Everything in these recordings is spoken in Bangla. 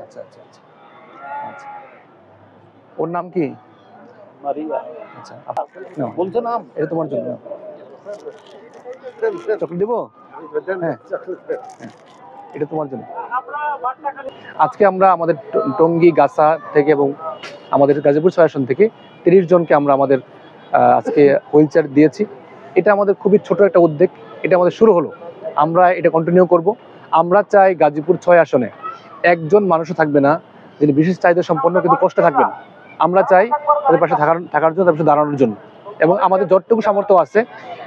আচ্ছা আচ্ছা আচ্ছা আচ্ছা। ওর নাম কি? মারিয়া। আচ্ছা বলছো নাম? এটা তোমার জন্য। চকলেট দেবো? হ্যাঁ, এটা তোমার জন্য। আজকে আমরা আমাদের টঙ্গী গাছা থেকে এবং আমাদের গাজীপুর 6 আসন থেকে 30 জনকে আমরা আমাদের আজকে হুইল চেয়ার দিয়েছি। এটা আমাদের খুবই ছোট একটা উদ্যোগ, এটা আমাদের শুরু হলো, আমরা এটা কন্টিনিউ করব। আমরা চাই গাজীপুর 6 আসনে একজন মানুষও থাকবে না যিনি বিশেষ চাহিদা সম্পন্ন কিন্তু কষ্টে থাকবেন। আমরা চাই তাদের পাশে থাকার জন্য, তাদের পাশে দাঁড়ানোর জন্য, এবং আমাদের যতটুকু সামর্থ্য আছে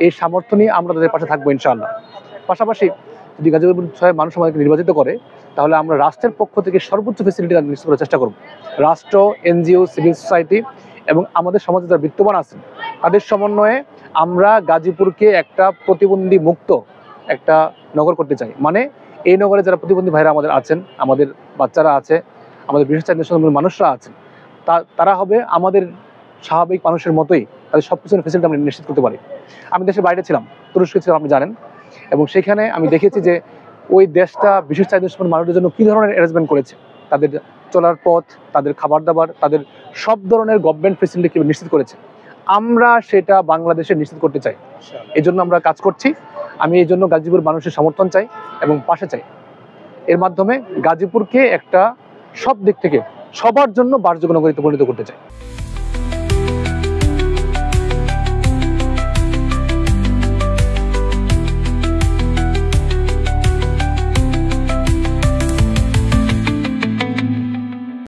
এই সামর্থ্য নিয়ে আমরা তাদের পাশে থাকবো ইনশাআল্লাহ। পাশাপাশি যদি গাজীপুর 6 মানুষ আমাদেরকে নির্বাচিত করে তাহলে আমরা রাষ্ট্রের পক্ষ থেকে সর্বোচ্চ ফেসিলিটি নিশ্চিত করার চেষ্টা করব। রাষ্ট্র, এনজিও, সিভিল সোসাইটি এবং আমাদের সমাজে যারা বিত্তবান আছেন তাদের সমন্বয়ে আমরা গাজীপুরকে একটা প্রতিবন্ধী মুক্ত একটা নগর করতে চাই। মানে এই নগরে যারা প্রতিবন্ধী ভাইরা আমাদের আছেন, আমাদের বাচ্চারা আছে, আমাদের বিশেষ চাহিদা সম্পন্ন মানুষরা আছেন, তারা হবে আমাদের স্বাভাবিক মানুষের মতোই, তাদের সব কিছুর ফেসিলিটি আমরা নিশ্চিত করতে পারি। আমি দেশের বাইরে ছিলাম, তুরস্কে ছিলাম, আপনি জানেন, এবং সেখানে আমি দেখেছি যে ওই দেশটা বিশেষ চাহিদা সম্পন্ন মানুষদের জন্য কী ধরনের অ্যারেঞ্জমেন্ট করেছে। তাদের চলার পথ, তাদের খাবার দাবার, তাদের সব ধরনের গভর্নমেন্ট ফেসিলিটি কীভাবে নিশ্চিত করেছে, আমরা সেটা বাংলাদেশে নিশ্চিত করতে চাই। এই জন্য আমরা কাজ করছি। আমি এই জন্য গাজীপুর মানুষের সমর্থন চাই এবং পাশে চাই। এর মাধ্যমে গাজীপুরকে একটা সব দিক থেকে সবার জন্য বাসযোগ্য নগরীতে পরিণত করতে চাই।